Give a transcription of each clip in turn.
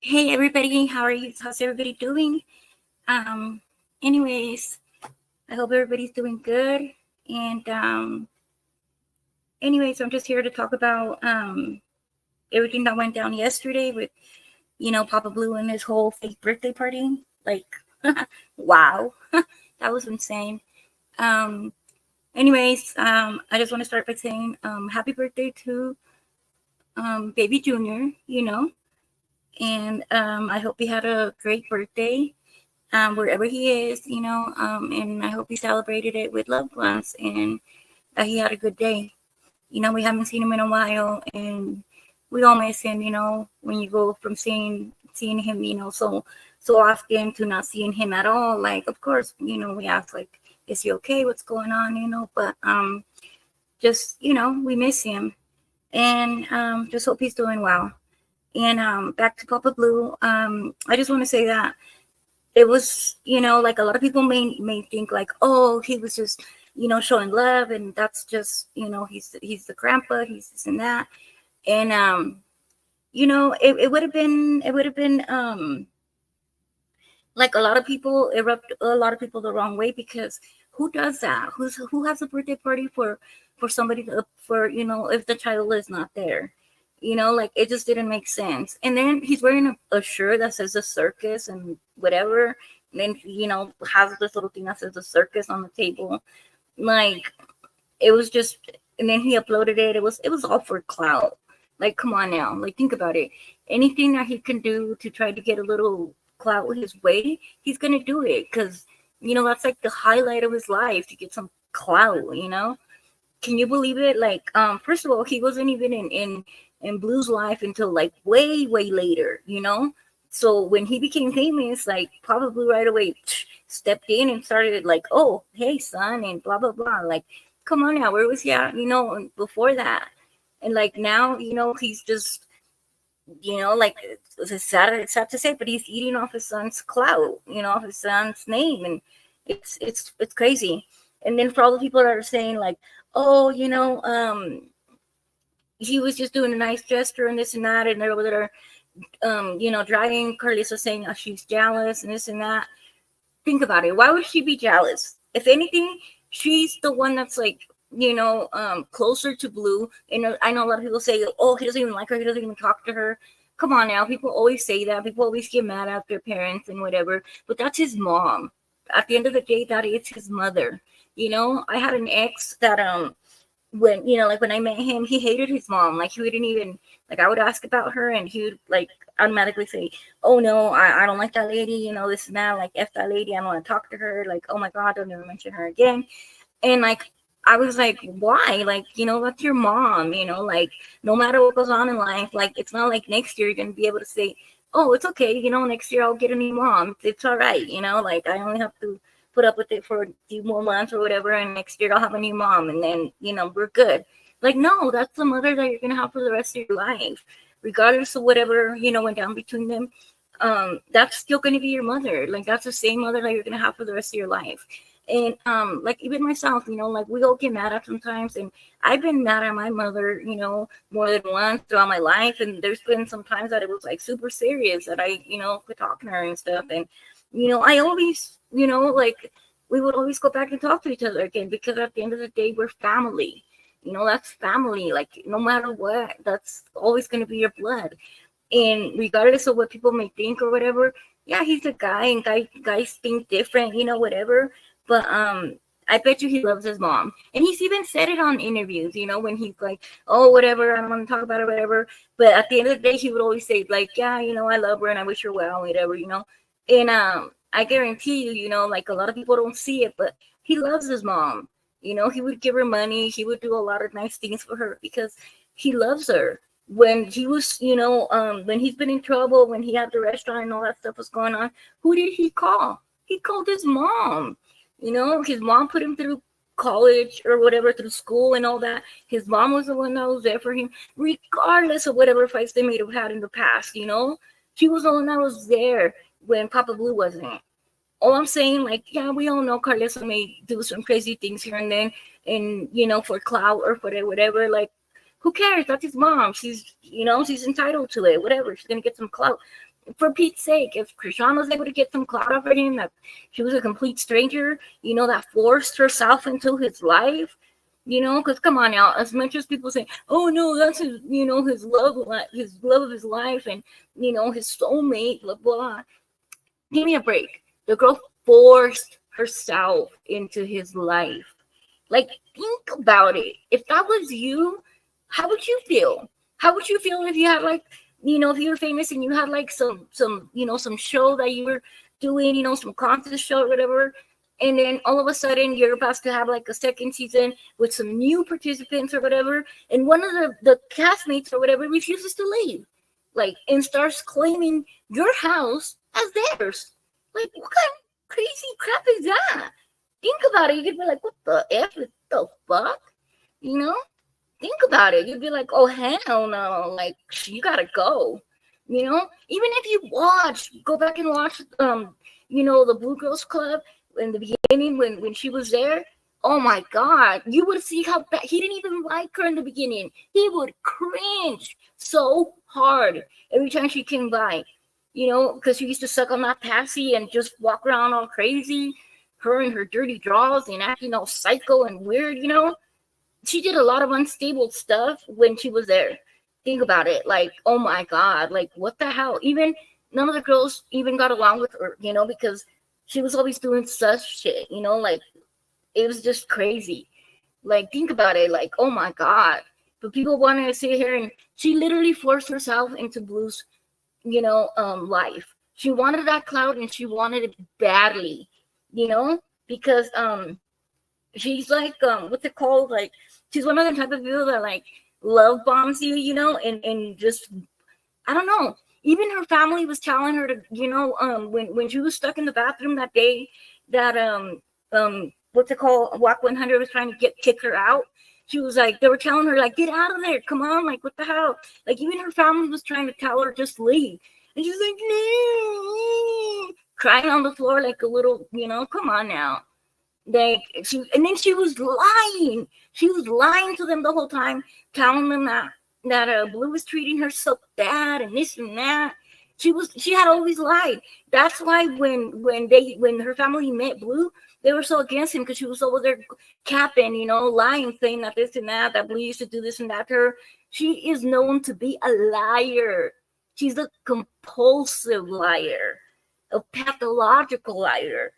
Hey everybody, how are you? How's everybody doing? Um, anyways, I hope everybody's doing good. And anyways, I'm just here to talk about everything that went down yesterday with Papa Blue and his whole fake birthday party. Like, wow, that was insane. Um, I just want to start by saying happy birthday to Baby Junior. And I hope he had a great birthday wherever he is, and I hope he celebrated it with loved ones and that he had a good day. We haven't seen him in a while, and we all miss him. When you go from seeing him, so often to not seeing him at all. Like, of course, we ask like, is he okay? What's going on? But just we miss him, and just hope he's doing well. And back to Papa Blue. I just want to say that it was like a lot of people may think like, oh, he was just showing love, and that's just he's the grandpa, he's this and that. And it would have been like a lot of people, it rubbed a lot of people the wrong way, because who does that? Who has a birthday party for somebody for if the child is not there? Like, it just didn't make sense. And then he's wearing a shirt that says the circus and whatever. And then has this little thing that says the circus on the table. Like, it was just. And then he uploaded it. It was all for clout. Like, come on now. Like, think about it. Anything that he can do to try to get a little clout his way, he's gonna do it, because that's like the highlight of his life, to get some clout. Can you believe it? Like, first of all, he wasn't even in Blue's life until like way, way later. So when he became famous, like, probably right away stepped in and started like, oh, hey son, and blah blah blah. Like, come on now, where was he at? Before that. And like now, he's just, like, it's sad to say, but he's eating off his son's clout, off his son's name, and it's crazy. And then for all the people that are saying like, oh, he was just doing a nice gesture and this and that, and they're over there, driving Karlissa, saying she's jealous and this and that. Think about it. Why would she be jealous? If anything, she's the one that's like, closer to Blue. And I know a lot of people say, oh, he doesn't even like her, he doesn't even talk to her. Come on now, people always say that. People always get mad at their parents and whatever, but that's his mom. At the end of the day, that is his mother. I had an ex that when like when I met him, he hated his mom. Like, he wouldn't even, like, I would ask about her, and he would like automatically say, oh no, I don't like that lady, this and that, like, F that lady, I don't want to talk to her, like, oh my god, don't ever mention her again. And like, I was like, why? Like, that's your mom. Like, no matter what goes on in life, like, it's not like next year you're gonna be able to say, oh, it's okay, next year I'll get a new mom, it's all right. Like, I only have to put up with it for a few more months or whatever, and next year I'll have a new mom, and then we're good. Like, no, that's the mother that you're gonna have for the rest of your life, regardless of whatever went down between them. That's still gonna be your mother. Like, that's the same mother that you're gonna have for the rest of your life. And like, even myself, like, we all get mad at sometimes, and I've been mad at my mother, more than once throughout my life. And there's been some times that it was like super serious, that I quit talking to her and stuff. And I always, like, we would always go back and talk to each other again, because at the end of the day, we're family. That's family. Like, no matter what, that's always going to be your blood. And regardless of what people may think or whatever, yeah, he's a guy, and guys think different, whatever. But I bet you he loves his mom. And he's even said it on interviews, when he's like, oh, whatever, I don't want to talk about it, whatever. But at the end of the day, he would always say, like, yeah, I love her and I wish her well, whatever. And I guarantee you, like, a lot of people don't see it, but he loves his mom. He would give her money, he would do a lot of nice things for her, because he loves her. When he was, when he's been in trouble, when he had the restaurant and all that stuff was going on, who did he call? He called his mom. His mom put him through college or whatever, through school and all that. His mom was the one that was there for him, regardless of whatever fights they may have had in the past. She was the one that was there when Papa Blue wasn't. All I'm saying, like, yeah, we all know Karlissa may do some crazy things here and then, and for clout or for whatever. Like, who cares? That's his mom. She's entitled to it. Whatever. She's gonna get some clout. for Pete's sake, if Chrisean was able to get some clout off of him, that she was a complete stranger, that forced herself into his life, because come on now, as much as people say, oh no, that's his, his love of his life, and his soulmate, blah blah. Give me a break. The girl forced herself into his life. Like, think about it. If that was you, how would you feel? How would you feel if you had like, if you were famous and you had like some some show that you were doing, some contest show or whatever, and then all of a sudden you're about to have like a second season with some new participants or whatever, and one of the castmates or whatever refuses to leave, like, and starts claiming your house as theirs. Like, what kind of crazy crap is that? Think about it. You could be like, what the F? What the fuck? Think about it. You'd be like, oh, hell no. Like, you gotta go. Even if you go back and watch, the Blue Girls Club in the beginning when she was there. Oh my God. You would see how bad. He didn't even like her in the beginning. He would cringe so hard every time she came by. Because she used to suck on that passy and just walk around all crazy. Her and her dirty draws and acting all psycho and weird, She did a lot of unstable stuff when she was there. Think about it. Like, oh my God, like, what the hell? Even none of the girls even got along with her, because she was always doing such shit, like, it was just crazy. Like, think about it. Like, oh my God. But people wanted to sit here, and she literally forced herself into Blue's, life. She wanted that clout, and she wanted it badly. Because she's like, what's it called? Like, she's one of the type of people that like love bombs you, and just, I don't know. Even her family was telling her to, when she was stuck in the bathroom that day, that what's it called? WAC 100 was trying to kick her out. She was like, they were telling her like, get out of there, come on, like, what the hell? Like, even her family was trying to tell her just leave, and she's like, no, crying on the floor like a little, come on now. And then she was lying. She was lying to them the whole time, telling them that Blue was treating her so bad and this and that. She had always lied. That's why when her family met Blue, they were so against him, because she was over there capping, lying, saying that this and that Blue used to do this and that to her. She is known to be a liar. She's a compulsive liar, a pathological liar.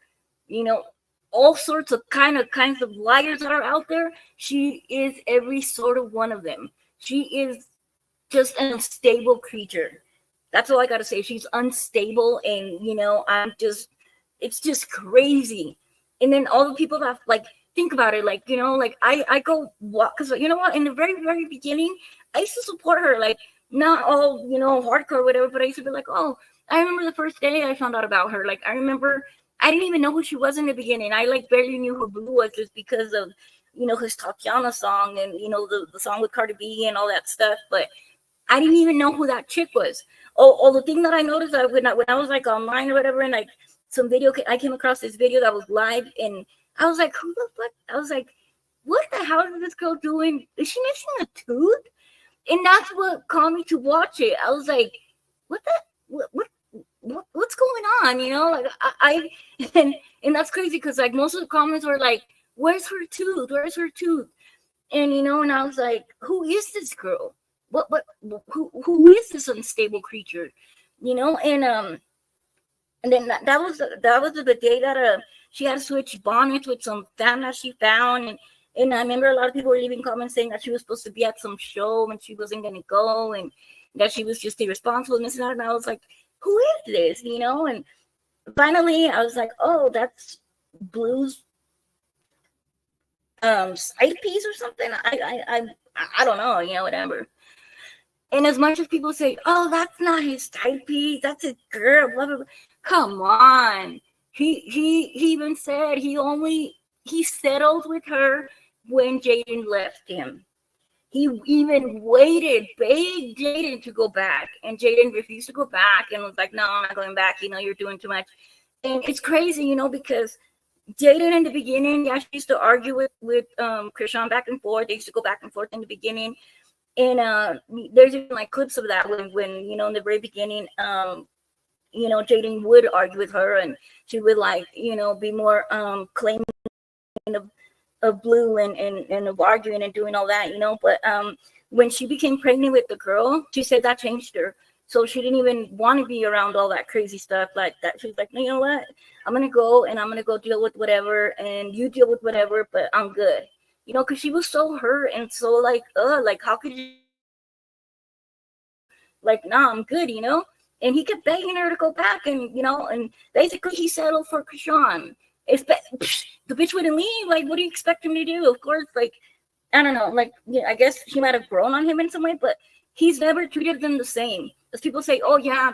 All sorts of kinds of liars that are out there. She is every sort of one of them. She is just an unstable creature. That's all I gotta say. She's unstable, and it's just crazy. And then all the people that like, think about it, like, like I go walk, because you know what, in the very, very beginning, I used to support her, like, not all, hardcore or whatever, but I used to be like, oh, I remember the first day I found out about her. Like, I remember I didn't even know who she was in the beginning. I like barely knew who Blue was, just because of, his Tatiana song, and, the song with Cardi B and all that stuff. But I didn't even know who that chick was. Oh, the thing that I noticed, that when I was like online or whatever, and like some video, I came across this video that was live, and I was like, who the fuck? I was like, what the hell is this girl doing? Is she missing a tooth? And that's what caused me to watch it. I was like, what what's going on? Like, I and that's crazy, because like most of the comments were like, where's her tooth? Where's her tooth? And and I was like, who is this girl? Who is this unstable creature? And then that was the day that she had to switch bonnets with some fan that she found, and I remember a lot of people were leaving comments saying that she was supposed to be at some show and she wasn't gonna go, and that she was just irresponsible and this and that. And I was like, who is this? And finally I was like, oh, that's Blue's side piece or something. I don't know, whatever. And as much as people say, oh, that's not his type piece, that's his girl, blah, blah, blah. Come on. He even said he settled with her when Jaden left him. He even begged Jaden to go back. And Jaden refused to go back and was like, no, I'm not going back. You're doing too much. And it's crazy, because Jaden in the beginning, she used to argue with Chrisean back and forth. They used to go back and forth in the beginning. And there's even like clips of that when in the very beginning, Jaden would argue with her, and she would like, be more claiming of Blue and of arguing and doing all that, But when she became pregnant with the girl, she said that changed her. So she didn't even want to be around all that crazy stuff like that. She was like, no, you know what? I'm going to go and I'm going to go deal with whatever, and you deal with whatever, but I'm good. Because she was so hurt and so like, how could you? Like, nah, I'm good, And he kept begging her to go back, and basically he settled for Chrisean. The bitch wouldn't leave. Like, what do you expect him to do? Of course, like, I don't know. Like, yeah, I guess he might have grown on him in some way, but he's never treated them the same. As people say, oh yeah,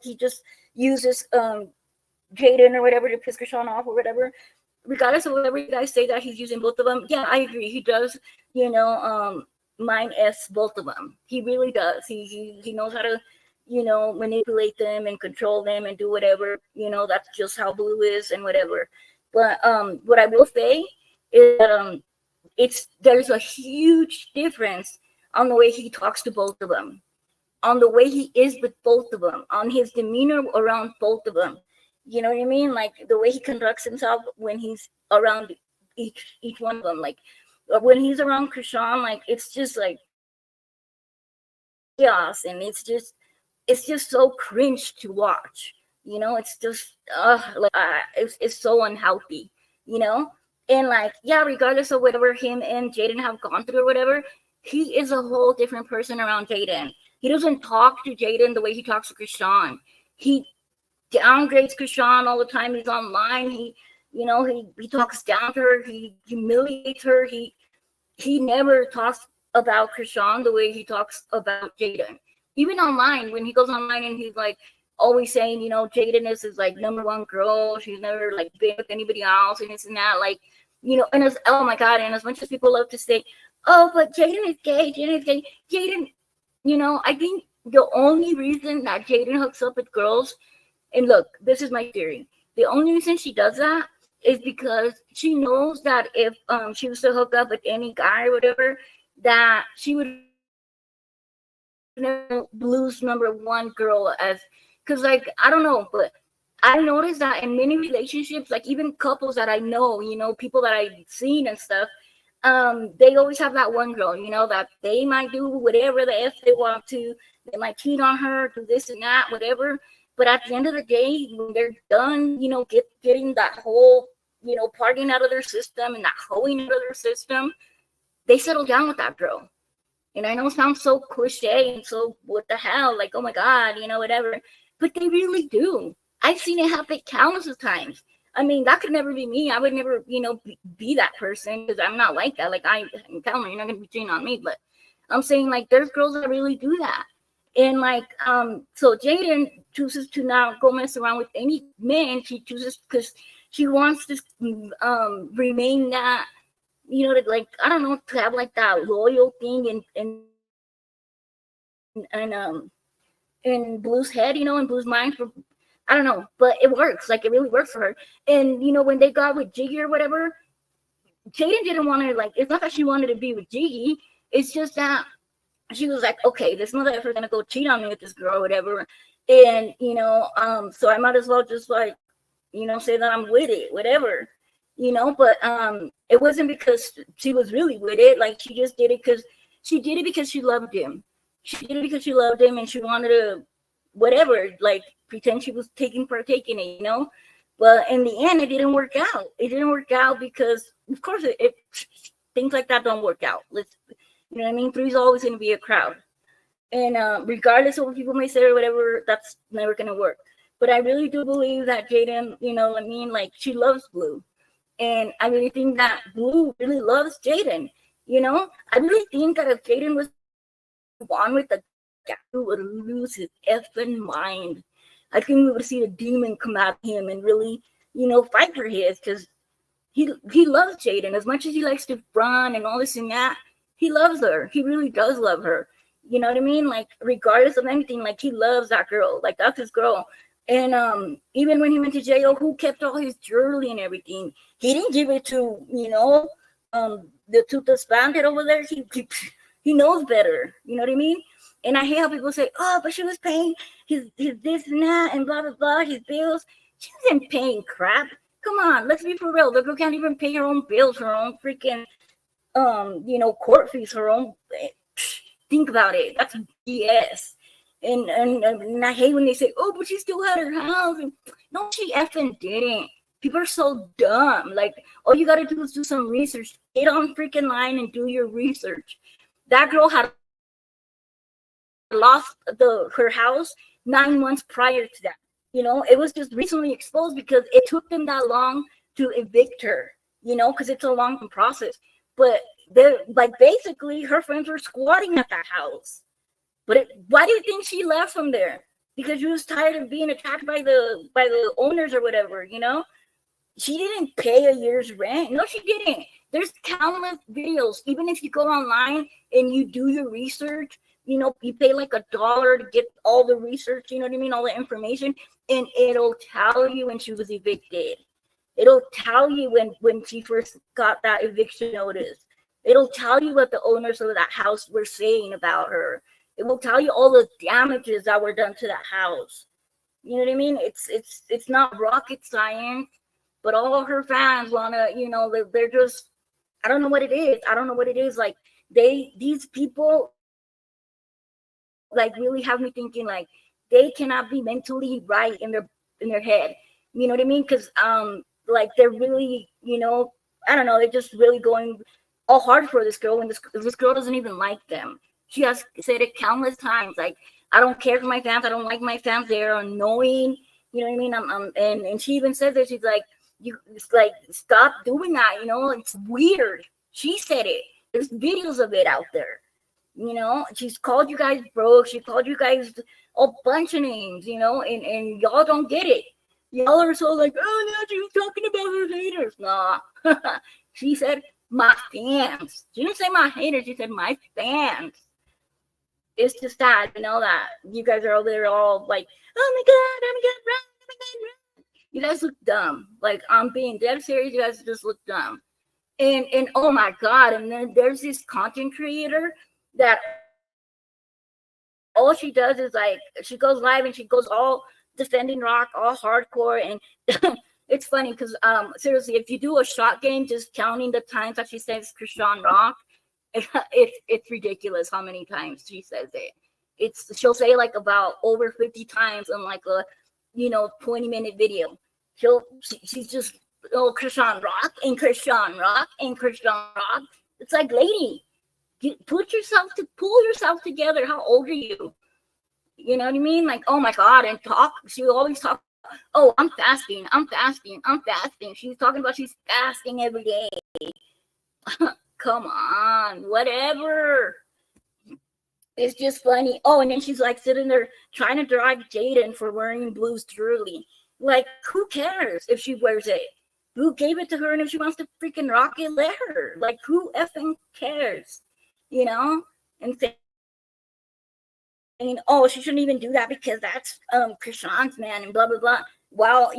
he just uses Jaden or whatever to piss Chrisean off or whatever. Regardless of whatever you guys say that he's using both of them, yeah, I agree. He does, mind F both of them. He really does. He knows how to, manipulate them and control them and do whatever. That's just how Blue is and whatever. But what I will say is that there's a huge difference on the way he talks to both of them, on the way he is with both of them, on his demeanor around both of them. You know what I mean? Like the way he conducts himself when he's around each one of them. Like when he's around Chrisean, like it's just like chaos, and it's just so cringe to watch. It's just it's so unhealthy. And like, yeah, regardless of whatever him and Jaden have gone through or whatever, he is a whole different person around Jaden. He doesn't talk to Jaden the way he talks to Chrisean. He downgrades Chrisean all the time. He's online. He talks down to her. He humiliates her. He never talks about Chrisean the way he talks about Jaden. Even online, when he goes online and he's like always saying, Jaden is his like number one girl. She's never like been with anybody else, and this and that. Like, and as oh my god, and as much as people love to say, oh, but Jaden is gay. Jaden, I think the only reason that Jaden hooks up with girls, and look, this is my theory. The only reason she does that is because she knows that if she was to hook up with any guy or whatever, that she would Blue's number one girl because like, I don't know, but I noticed that in many relationships, like even couples that I know, people that I've seen and stuff, they always have that one girl, that they might do whatever the F they want to. They might cheat on her, do this and that, whatever. But at the end of the day, when they're done, getting that whole, partying out of their system and that hoeing out of their system, they settle down with that girl. And I know it sounds so cliche and so what the hell, like, oh my God, whatever. But they really do. I've seen it happen countless of times. I mean, that could never be me. I would never, be that person because I'm not like that. Like, I'm telling you, you're not going to be cheating on me. But I'm saying, like, there's girls that really do that. And, like, so Jaden chooses to not go mess around with any man. She chooses because she wants to remain that, like, I don't know, to have, like, that loyal thing in Blue's head, in Blue's mind. I don't know, but it works. Like, it really works for her. And, when they got with Jiggy or whatever, Jaden didn't want to, like, it's not that she wanted to be with Jiggy. It's just that she was like, okay, this motherfucker's going to go cheat on me with this girl or whatever. And, so I might as well just, like, say that I'm with it, whatever, but it wasn't because she was really with it. Like, she just did it because she loved him. She did it because she loved him and she wanted to, whatever, like, pretend she was partaking in it, But in the end, it didn't work out. It didn't work out because, of course, it things like that don't work out. You know what I mean? Three's always going to be a crowd. And regardless of what people may say or whatever, that's never going to work. But I really do believe that Jaden, like, she loves Blue. And I really think that Blue really loves Jaden. I really think that if Jaden was on with the guy, who would lose his effing mind. I think we would see the demon come out of him and really, fight for his, because he loves Jaden as much as he likes to run and all this and that. He loves her. He really does love her. You know what I mean? Like, regardless of anything, like, he loves that girl. Like, that's his girl. And even when he went to jail, who kept all his jewelry and everything? He didn't give it to, the Toothless Bandit over there. He knows better. You know what I mean? And I hate how people say, oh, but she was paying his this and that and blah, blah, blah, his bills. She wasn't paying crap. Come on, let's be for real. The girl can't even pay her own bills, her own freaking, court fees, her own. Think about it. That's BS. And I hate when they say, oh, but she still had her house. And no, she effing didn't. People are so dumb. Like, all you gotta do is do some research. Get on freaking line and do your research. That girl had lost her house 9 months prior to that. It was just recently exposed because it took them that long to evict her, because it's a long process. But they're like, basically her friends were squatting at that house. But why do you think she left from there? Because she was tired of being attacked by the owners or whatever, She didn't pay a year's rent. No, she didn't. There's countless videos. Even if you go online and you do your research, you pay like $1 to get all the research, you know what I mean? All the information, and it'll tell you when she was evicted. It'll tell you when she first got that eviction notice. It'll tell you what the owners of that house were saying about her. It will tell you all the damages that were done to that house. You know what I mean? It's not rocket science, but all her fans wanna, they're just, I don't know what it is. I don't know what it is. Like these people, like, really have me thinking like they cannot be mentally right in their head. You know what I mean? Because like they're really, I don't know, they're just really going all hard for this girl when this girl doesn't even like them. She has said it countless times. Like, I don't care for my fans. I don't like my fans. They're annoying. You know what I mean? And she even says that she's like, stop doing that. It's weird. She said it. There's videos of it out there. She's called you guys broke. She called you guys a bunch of names, and y'all don't get it. Y'all are so like, oh, no, she was talking about her haters. Nah. She said my fans. She didn't say my haters. She said my fans. It's just sad, that you guys are over there all like, oh my God, run, oh my God, run. You guys look dumb. Like, I'm being dead serious. You guys just look dumb. And oh my God. And then there's this content creator that all she does is like, she goes live and she goes all defending Rock, all hardcore. And it's funny because seriously, if you do a shot game, just counting the times that she says Chrisean Rock, it's ridiculous how many times she says it. She'll say like about over 50 times in like a 20-minute video. She's just Chrisean Rock and Chrisean Rock and Chrisean Rock. It's like, lady, pull yourself together. How old are you? You know what I mean? Like, oh my God, and she always talk. Oh, I'm fasting. She's talking about she's fasting every day. Come on, whatever. It's just funny. Oh, and then she's like sitting there trying to drag Jaden for wearing Blue's jewelry. Like, who cares if she wears it? Blue gave it to her, and if she wants to freaking rock it, let her. Like, who effing cares? And saying, oh, she shouldn't even do that because that's Chrisean's man and blah, blah, blah. Well,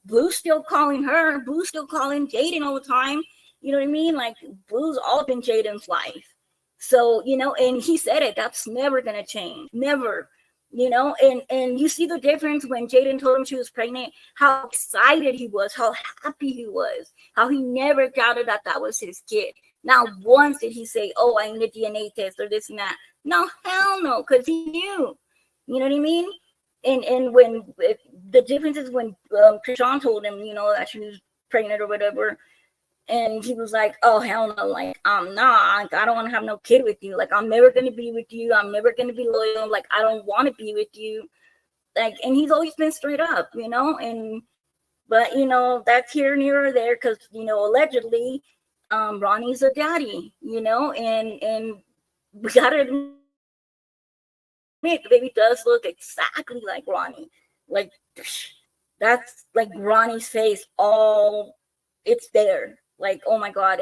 Blue's still calling her. Blue's still calling Jaden all the time. You know what I mean? Like, Blue's all up in Jaden's life. So, and he said it, that's never going to change. Never. And you see the difference when Jaden told him she was pregnant, how excited he was, how happy he was, how he never doubted that was his kid. Not once did he say, oh, I need a DNA test or this and that. No, hell no, because he knew. You know what I mean? And when the difference is when Chrisean told him, that she was pregnant or whatever, and he was like, oh, hell no, like, nah, I don't want to have no kid with you. Like, I'm never going to be with you. I'm never going to be loyal. Like, I don't want to be with you. Like, and he's always been straight up, but, that's here, near, or there, because, allegedly, Ronnie's a daddy, and we got to admit, the baby does look exactly like Ronnie. Like, that's like Ronnie's face, it's there. Like, oh my God.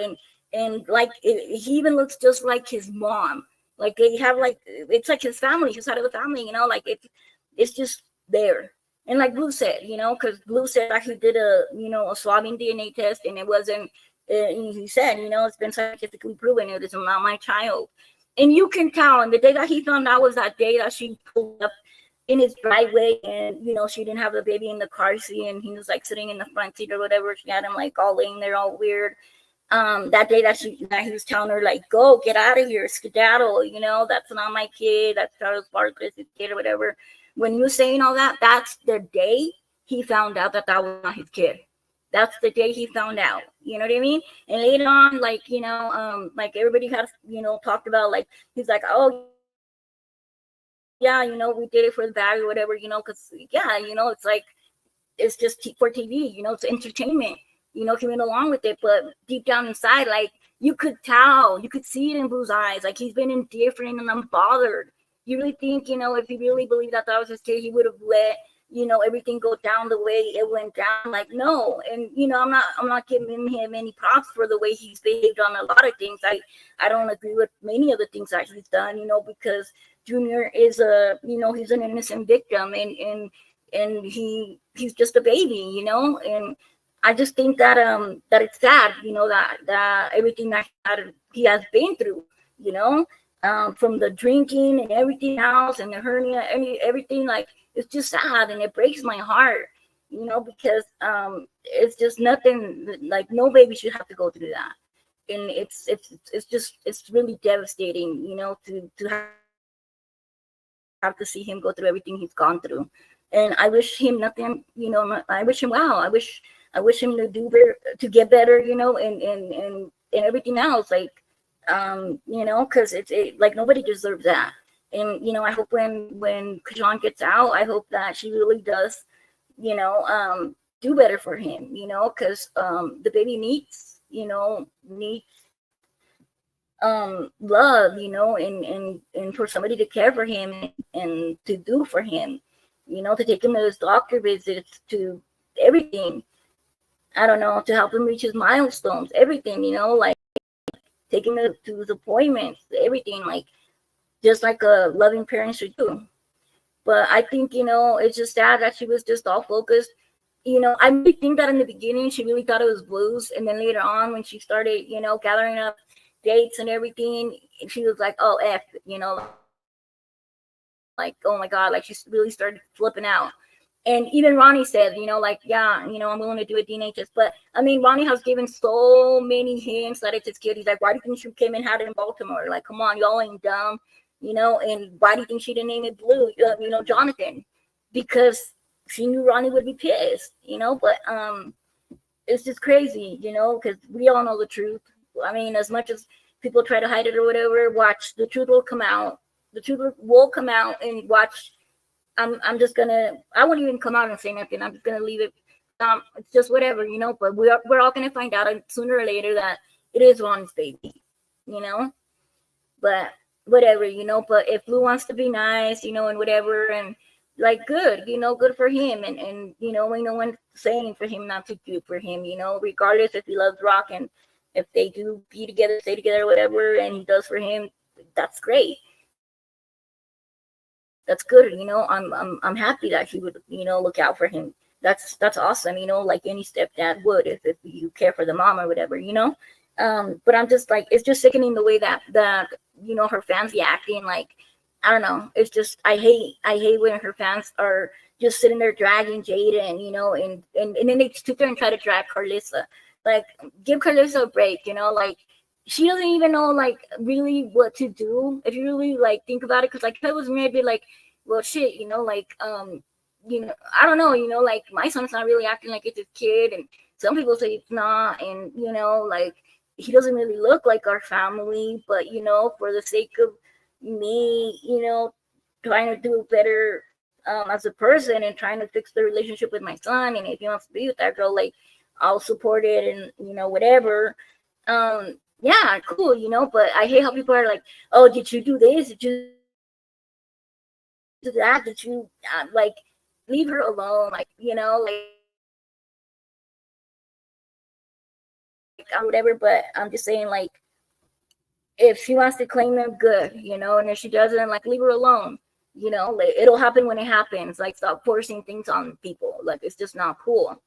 And like, he even looks just like his mom. Like, they have like, it's like his family, his side of the family, like it's just there. And like Blue said, because Blue said that he did a swabbing DNA test, and it wasn't, he said, it's been scientifically proven it is not my child. And you can tell. And the day that he found out was that day that she pulled up in his driveway, and she didn't have the baby in the car seat, and he was like sitting in the front seat or whatever. She had him like all laying there all weird. That day that he was telling her like, go get out of here, skedaddle, that's not my kid, that's Charles Barkley's kid or whatever. When you were saying all that, that's the day he found out that was not his kid. That's the day he found out. You know what I mean? And later on, like, like everybody has, talked about, like, he's like, oh yeah, we did it for the bag or whatever, because yeah, it's like, it's just for TV, it's entertainment, he went along with it. But deep down inside, like, you could tell, you could see it in Blue's eyes, like, he's been indifferent and unbothered. You really think, if he really believed that was his kid, he would have let, everything go down the way it went down? Like, no. And, I'm not giving him any props for the way he's behaved on a lot of things. I don't agree with many of the things that he's done, because Junior is he's an innocent victim, and he's just a baby, and I just think that that it's sad, that everything that he has been through, from the drinking and everything else, and the hernia, everything, like, it's just sad, and it breaks my heart, because it's just nothing, like, no baby should have to go through that. And it's really devastating, to have to see him go through everything he's gone through. And I wish him nothing, I wish him well. I wish him to do better, to get better, and everything else, like, because it's like, nobody deserves that. And I hope when Chrisean gets out, I hope that she really does, do better for him, because the baby needs love, and for somebody to care for him and to do for him, to take him to his doctor visits, to everything. I don't know, to help him reach his milestones, everything, like, take him to his appointments, everything, like, just like a loving parent should do. But I think, it's just sad that she was just all focused. I really think that in the beginning, she really thought it was Blue's. And then later on, when she started, gathering up dates and everything, she was like, oh, F, like, oh my God, like, she really started flipping out. And even Ronnie said, like, yeah, I'm willing to do a DNA test. But, I mean, Ronnie has given so many hints that it's his kid. He's like, why do you think she came and had it in Baltimore? Like, come on, y'all ain't dumb, and why do you think she didn't name it Blue, Jonathan? Because she knew Ronnie would be pissed, but it's just crazy, because we all know the truth. I mean, as much as people try to hide it or whatever, watch, the truth will come out. The truth will come out, and watch. I'm just gonna, I won't even come out and say nothing. I'm just gonna leave it. It's just whatever, but we're all gonna find out sooner or later that it is Ronnie's baby, but whatever, but if Blue wants to be nice, and whatever, and like, good, good for him. And we know when saying for him not to do for him, regardless if he loves Rock, and if they do be together, stay together, whatever, and he does for him, that's great. That's good. I'm happy that he would, look out for him. That's awesome. Like any stepdad would, if you care for the mom or whatever, but I'm just like, it's just sickening the way that her fans be acting. Like, I don't know. It's just, I hate when her fans are just sitting there dragging Jaden, and then they sit there and try to drag Karlissa. Like, give Karlissa a break, like, she doesn't even know, like, really what to do, if you really, like, think about it. Because, like, if it was me, I'd be like, well, shit, like, I don't know, like, my son's not really acting like it's his kid, and some people say it's not, and, like, he doesn't really look like our family, but, for the sake of me, trying to do better as a person, and trying to fix the relationship with my son, and if he wants to be with that girl, like, I'll support it, and, whatever. Yeah, cool, but I hate how people are like, oh, did you do this? Did you do that? Did you, like, leave her alone? Like, whatever. But I'm just saying, like, if she wants to claim them, good, and if she doesn't, like, leave her alone. Like, it'll happen when it happens. Like, stop forcing things on people. Like, it's just not cool.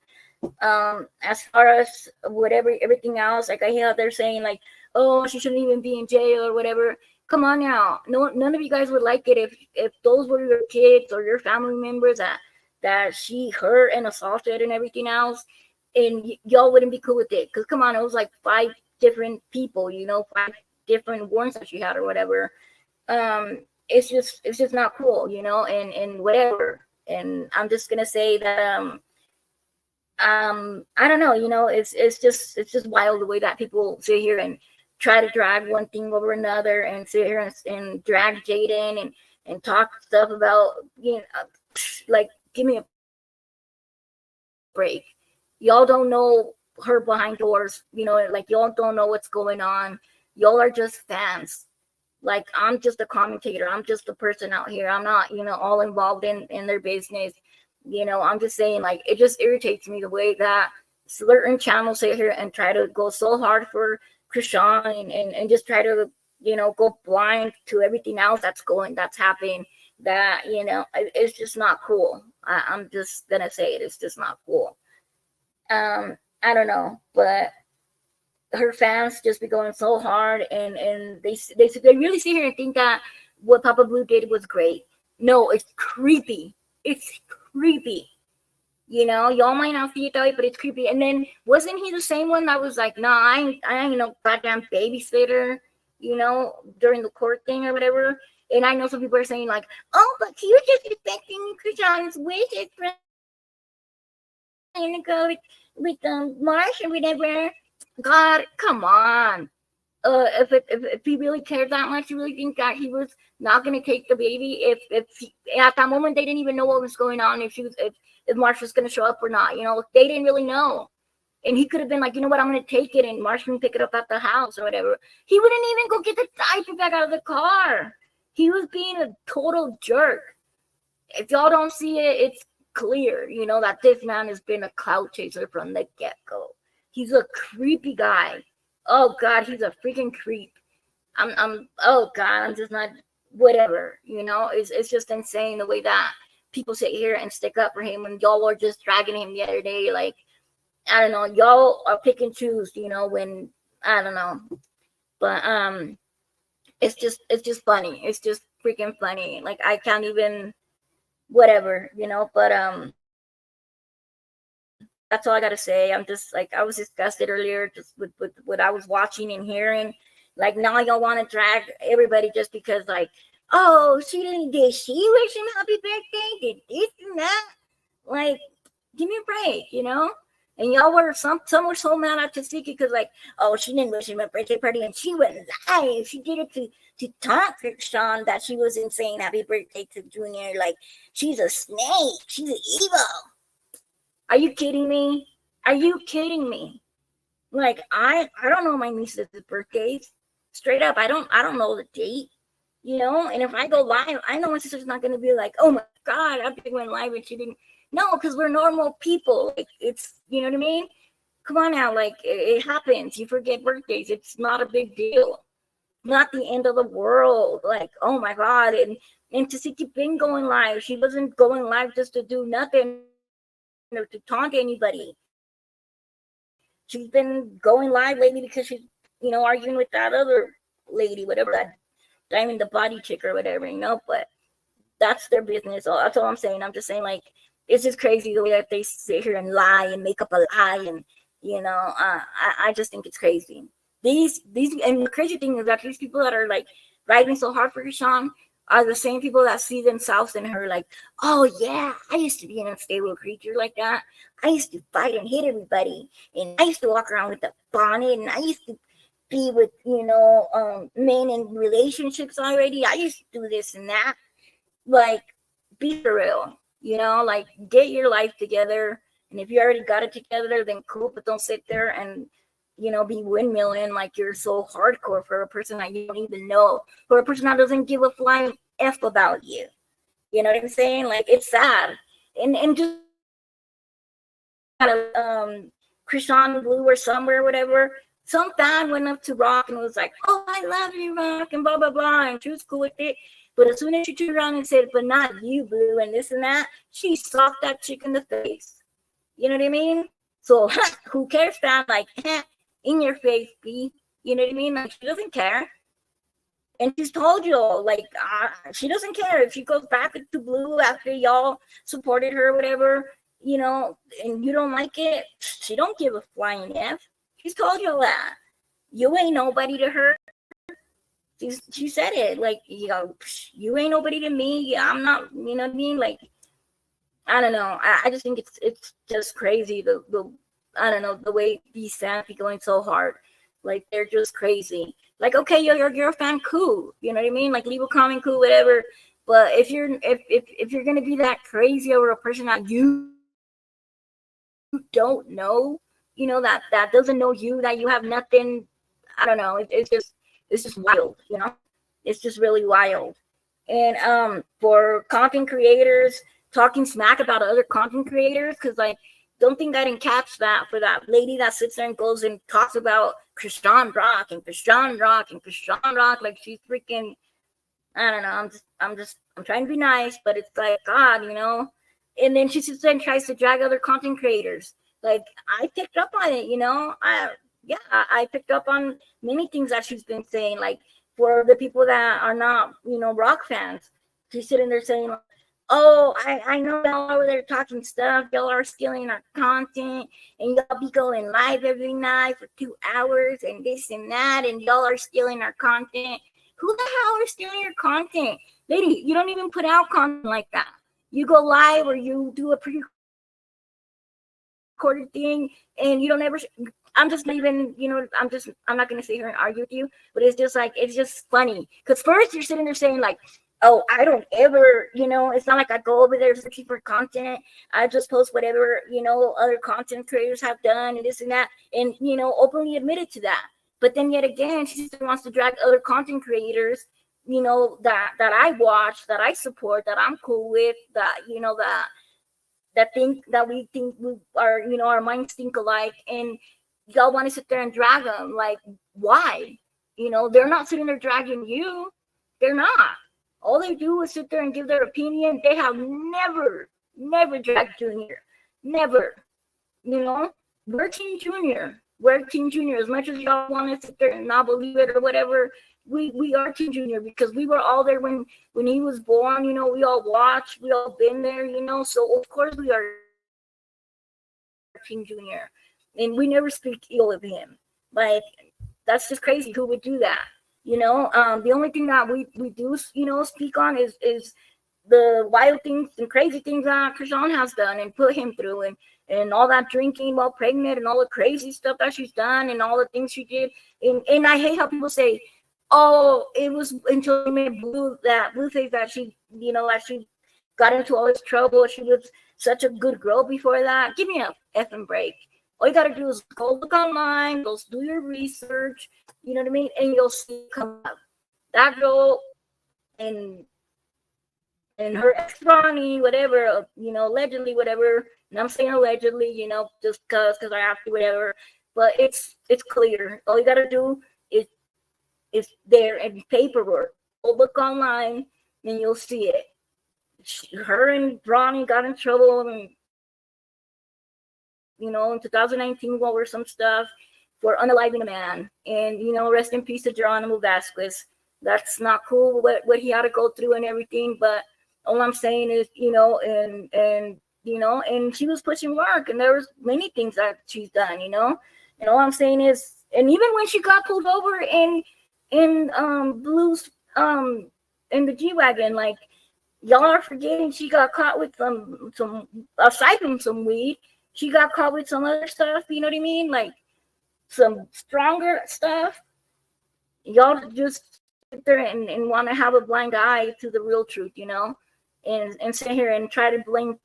As far as whatever, everything else, like, I hear they're saying, like, oh, she shouldn't even be in jail or whatever. Come on now. No, none of you guys would like it if those were your kids or your family members that she hurt and assaulted and everything else, and y'all wouldn't be cool with it. Because come on, it was like 5 different people, 5 different warrants that she had or whatever. It's just not cool, and whatever. And I'm just gonna say that I don't know, it's just wild the way that people sit here and try to drag one thing over another and sit here and drag Jaden and talk stuff about, like, give me a break. Y'all don't know her behind doors, like, y'all don't know what's going on. Y'all are just fans. Like, I'm just a commentator. I'm just a person out here. I'm not, all involved in their business. I'm just saying, like, it just irritates me the way that certain channels sit here and try to go so hard for Chrisean and just try to, go blind to everything else that's happening. That, it's just not cool. I'm just gonna say it. It's just not cool. I don't know, but her fans just be going so hard, and they really sit here and think that what Papa Blue did was great. No, it's creepy. It's creepy. Y'all might not see it that way, but it's creepy. And then wasn't he the same one that was like, "Nah, I ain't no goddamn babysitter," during the court thing or whatever? And I know some people are saying like, "Oh, but he was just respecting Chrisean's wishes for to go with Marsh or whatever." God, come on. If he really cared that much, you really think that he was not going to take the baby? At that moment they didn't even know what was going on, if Marsh was going to show up or not. They didn't really know, and he could have been like, you know what, I'm going to take it, and Marsh can pick it up at the house or whatever. He wouldn't even go get the diaper bag out of the car. He was being a total jerk. If y'all don't see it, it's clear, that this man has been a clout chaser from the get-go. He's a creepy guy. Oh God, he's a freaking creep. Oh God, I'm just not, whatever, it's just insane the way that people sit here and stick up for him when y'all were just dragging him the other day. Like, I don't know, y'all are pick and choose, when, I don't know. But it's just funny. It's just freaking funny. Like, I can't even, whatever, but that's all I gotta say. I'm just like, I was disgusted earlier just with what I was watching and hearing. Like, now y'all want to drag everybody just because, like, oh, did she wish him happy birthday? Did this and that? Like, give me a break, And y'all were some were so mad at Tasiki because, like, oh, she didn't wish him a birthday party and she went live. She did it to taunt Sean that she wasn't saying happy birthday to Junior. Like, she's a snake. She's evil. Are you kidding me? Are you kidding me? Like, I don't know my niece's birthdays. Straight up, I don't know the date. And if I go live, I know my sister's not gonna be like, oh my God, I went live and she didn't. No, because we're normal people. Like, it's, you know what I mean? Come on now, like, it happens. You forget birthdays. It's not a big deal. Not the end of the world. Like, oh my God. And Tasiki been going live. She wasn't going live just to do nothing or to taunt anybody. She's been going live lately because she's, arguing with that other lady, whatever, that Diamond the Body chick or whatever, but that's their business. So that's all I'm saying. I'm just saying, like, it's just crazy the way that they sit here and lie and make up a lie, and I just think it's crazy. These and the crazy thing is that these people that are like riding so hard for Chrisean are the same people that see themselves in her, like, oh yeah, I used to be an unstable creature like that. I used to fight and hit everybody, and I used to walk around with a bonnet, and I used to be with men in relationships already. I used to do this and that. Like, be for real, like, get your life together. And if you already got it together, then cool, but don't sit there and be windmilling like you're so hardcore for a person that you don't even know, for a person that doesn't give a flying F about you. You know what I'm saying? Like, it's sad. And just Chrisean Blue or somewhere, whatever, some fan went up to Rock and was like, oh, I love you, Rock, and blah, blah, blah, and she was cool with it. But as soon as she turned around and said, but not you, Blue, and this and that, she socked that chick in the face. You know what I mean? So, who cares, fan? Like, in your face, B. You know what I mean? Like, she doesn't care. And she's told you, like, she doesn't care if she goes back to blue after y'all supported her or whatever, and you don't like it. She don't give a flying F. She's told you that. You ain't nobody to her. She said it, like, you ain't nobody to me. Yeah, I'm not, you know what I mean? Like, I don't know. I just think it's just crazy. The I don't know, the way these fans be going so hard. Like, they're just crazy. Like, okay, you're a fan, cool. You know what I mean? Like, leave a comment, cool, whatever. But if you're gonna be that crazy over a person that you don't know, that doesn't know you, that you have nothing. I don't know. It's just wild. It's just really wild. And for content creators talking smack about other content creators, because, like, don't think I didn't catch that for that lady that sits there and goes and talks about Chrisean Rock and Chrisean Rock and Chrisean Rock like she's freaking. I don't know. I'm trying to be nice, but it's like, God, And then she sits there and tries to drag other content creators. Like, I picked up on it, I picked up on many things that she's been saying. Like, for the people that are not, rock fans, she's sitting there saying, oh, I know y'all over there talking stuff. Y'all are stealing our content, and y'all be going live every night for 2 hours and this and that, and y'all are stealing our content. Who the hell are stealing your content? Lady, you don't even put out content like that. You go live or you do a pre-recorded thing, and you don't ever. I'm just not even, I'm not going to sit here and argue with you, but it's just funny. Because first you're sitting there saying, like, oh, I don't ever, it's not like I go over there searching for content. I just post whatever, other content creators have done and this and that, and, openly admitted to that. But then yet again, she still wants to drag other content creators, that I watch, that I support, that I'm cool with, that think that we think we are, our minds think alike, and y'all want to sit there and drag them. Like, why? They're not sitting there dragging you. They're not. All they do is sit there and give their opinion. They have never dragged Junior. Never. We're Team Junior. We're Team Junior. As much as y'all want to sit there and not believe it or whatever, we are Team Junior, because we were all there when he was born. We all watched. We all been there. So of course we are Team Junior, and we never speak ill of him. Like, that's just crazy. Who would do that? The only thing that we do, speak on is the wild things and crazy things that Chrisean has done and put him through, and all that drinking while pregnant and all the crazy stuff that she's done and all the things she did. And I hate how people say, oh, it was until she met Blueface that she, that she got into all this trouble. She was such a good girl before that. Give me a effing break. All you gotta do is go look online, go do your research, you know what I mean? And you'll see come up. That girl and her ex Ronnie, whatever, allegedly, whatever. And I'm saying allegedly, just because I have to, whatever. But it's clear. All you gotta do is there in paperwork. Go look online, and you'll see it. Her and Ronnie got in trouble, and in 2019 over some stuff for unaliving a man. And, rest in peace to Geronimo Vasquez. That's not cool what he had to go through and everything. But all I'm saying is, and she was pushing work, and there was many things that she's done, And all I'm saying is, and even when she got pulled over in Blue's, in the G-Wagon, like, y'all are forgetting she got caught with some aside from some weed, she got caught with some other stuff, you know what I mean? Like, some stronger stuff. Y'all just sit there and want to have a blind eye to the real truth, and sit here and try to blame,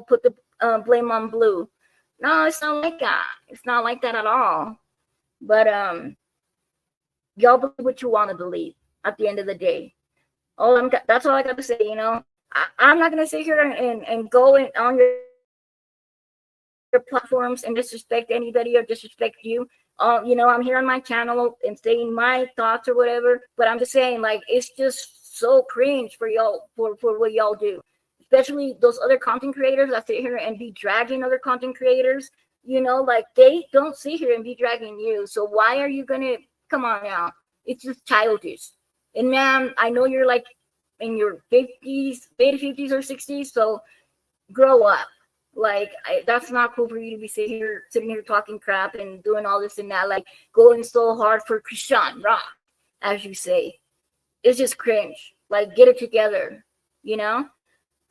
put the blame on Blue. No, it's not like that. It's not like that at all. But y'all believe what you want to believe at the end of the day. That's all I got to say, I'm not going to sit here and go on your platforms and disrespect anybody or disrespect you. I'm here on my channel and saying my thoughts or whatever, but I'm just saying, like, it's just so cringe for y'all, for what y'all do, especially those other content creators that sit here and be dragging other content creators. Like, they don't sit here and be dragging you. So why are you gonna come on now? It's just childish. And man, I know you're like in your 50s, late 50s or 60s, so grow up. Like, that's not cool for you to be sitting here talking crap and doing all this and that, like going so hard for Chrisean Rock, as you say. It's just cringe. Like, get it together, you know?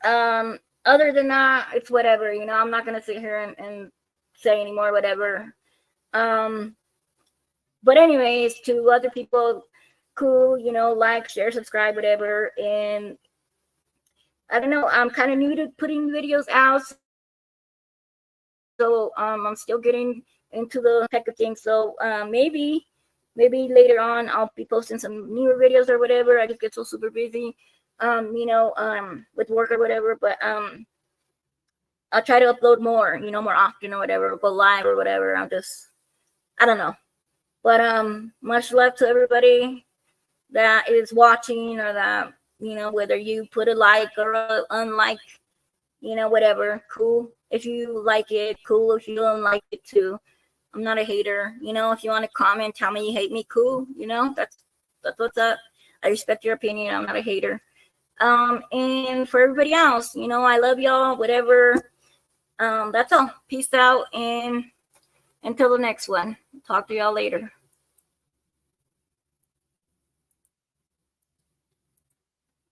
Other than that, it's whatever, you know. I'm not gonna sit here and say anymore, whatever. But anyways, to other people, cool, you know, like, share, subscribe, whatever. And I don't know, I'm kind of new to putting videos out, so I'm still getting into the heck of things. So maybe later on I'll be posting some newer videos or whatever. I just get so super busy, with work or whatever. But I'll try to upload more, you know, more often or whatever, go live or whatever. I don't know. But much love to everybody that is watching, or that, you know, whether you put a like or a unlike, you know, whatever, cool. If you like it, cool. If you don't like it too, I'm not a hater. You know, if you want to comment, tell me you hate me, cool. You know, that's what's up. I respect your opinion. I'm not a hater. And for everybody else, you know, I love y'all, whatever. That's all. Peace out, and until the next one. Talk to y'all later.